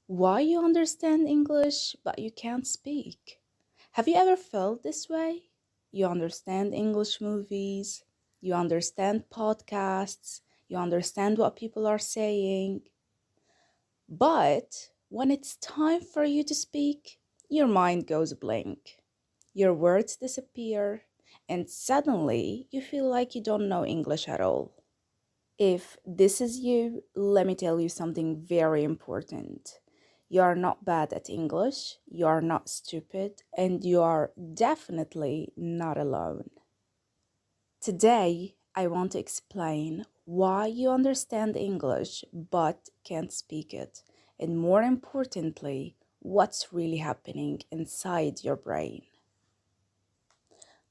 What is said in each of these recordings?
Why you understand English but you can't speak? Have you ever felt this way? You understand English movies, you understand podcasts, you understand what people are saying, but when it's time for you to speak, your mind goes blank. Your words disappear, and suddenly you feel like you don't know English at all. If this is you, let me tell you something very important. You are not bad at English, you are not stupid, and you are definitely not alone. Today, I want to explain why you understand English but can't speak it, and more importantly, what's really happening inside your brain.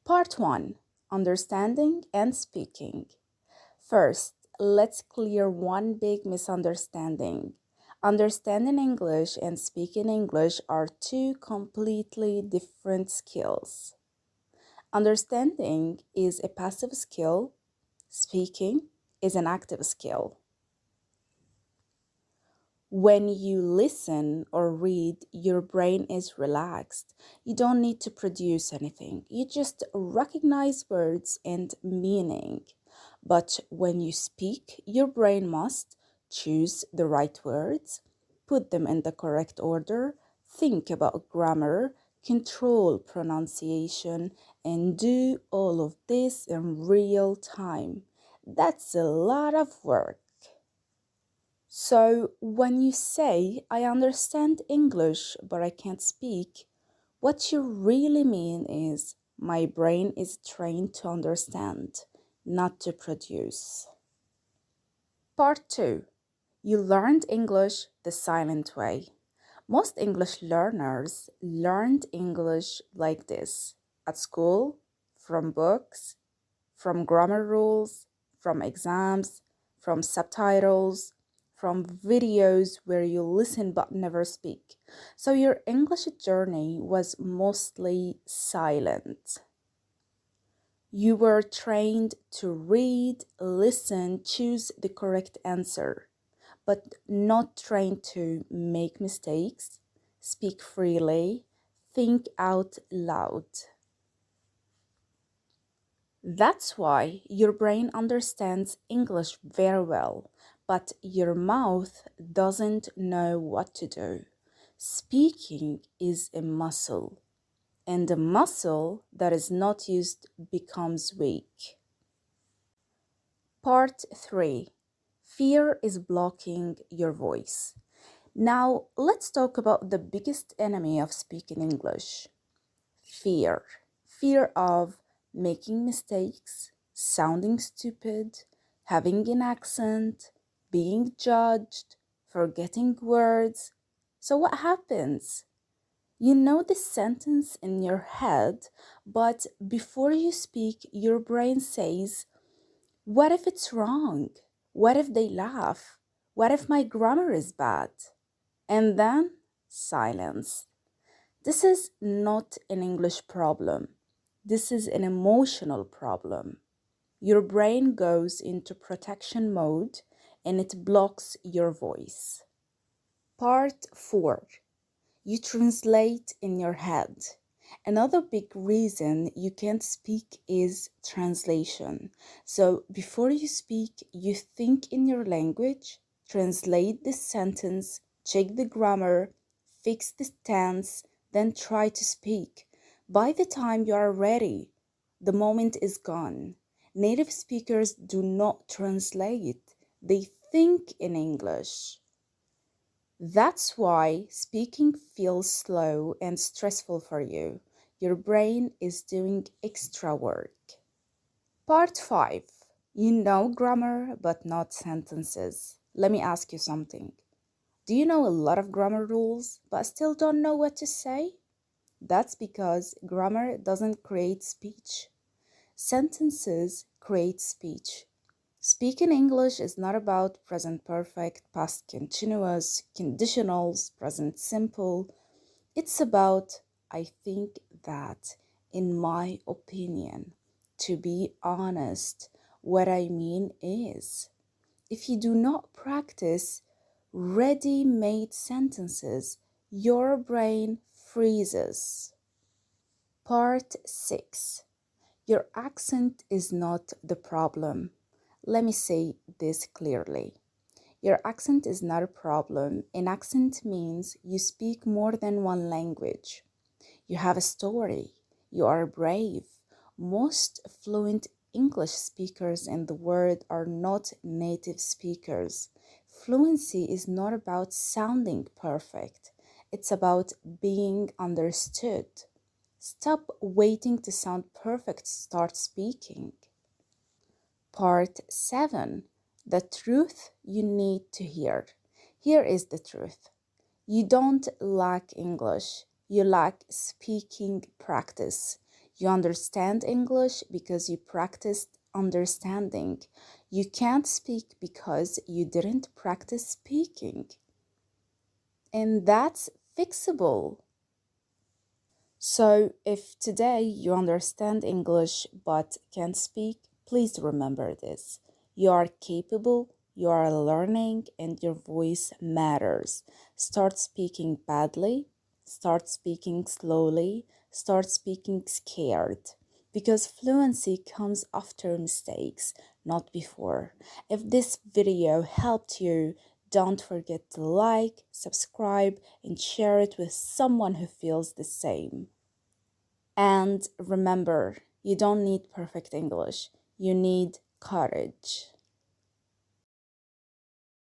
Part 1: Understanding and Speaking. First, let's clear one big misunderstanding. Understanding English and speaking English are two completely different skills. Understanding is a passive skill, speaking is an active skill. When you listen or read, your brain is relaxed. You don't need to produce anything. You just recognize words and meaning. But when you speak, your brain must choose the right words, put them in the correct order, think about grammar, control pronunciation, and do all of this in real time. That's a lot of work. So, when you say, I understand English but I can't speak, what you really mean is, my brain is trained to understand, not to produce. Part 2: You learned English the silent way. Most English learners learned English like this: at school, from books, from grammar rules, from exams, from subtitles, from videos where you listen but never speak. So your English journey was mostly silent. You were trained to read, listen, choose the correct answer, but not trained to make mistakes, speak freely, think out loud. That's why your brain understands English very well, but your mouth doesn't know what to do. Speaking is a muscle, and a muscle that is not used becomes weak. Part 3: Fear is blocking your voice. Now, let's talk about the biggest enemy of speaking English: fear. Fear of making mistakes, sounding stupid, having an accent, being judged, forgetting words. So, what happens? You know the sentence in your head, but before you speak, your brain says, what if it's wrong? What if they laugh? What if my grammar is bad? And then silence. This is not an English problem. This is an emotional problem. Your brain goes into protection mode and it blocks your voice. Part 4: You translate in your head. Another big reason you can't speak is translation. So before you speak, you think in your language, translate this sentence, check the grammar, fix the tense, then try to speak. By the time you are ready, the moment is gone. Native speakers do not translate, they think in English. That's why speaking feels slow and stressful for you. Your brain is doing extra work. Part 5: You know grammar but not sentences. Let me ask you something. Do you know a lot of grammar rules but still don't know what to say? That's because grammar doesn't create speech. Sentences create speech. Speaking English is not about present perfect, past continuous, conditionals, present simple. It's about, I think that, in my opinion. To be honest, what I mean is, if you do not practice ready-made sentences, your brain freezes. Part 6. Your accent is not the problem. Let me say this clearly. Your accent is not a problem. An accent means you speak more than one language. You have a story. You are brave. Most fluent English speakers in the world are not native speakers. Fluency is not about sounding perfect, it's about being understood. Stop waiting to sound perfect, start speaking. Part 7. The truth you need to hear. Here is the truth. You don't lack English, you lack speaking practice. You understand English because you practiced understanding. You can't speak because you didn't practice speaking. And that's fixable. So, if today you understand English but can't speak, please remember this. You are capable, you are learning, and your voice matters. Start speaking badly, start speaking slowly, start speaking scared. Because fluency comes after mistakes, not before. If this video helped you, don't forget to like, subscribe, and share it with someone who feels the same. And remember, you don't need perfect English, you need courage.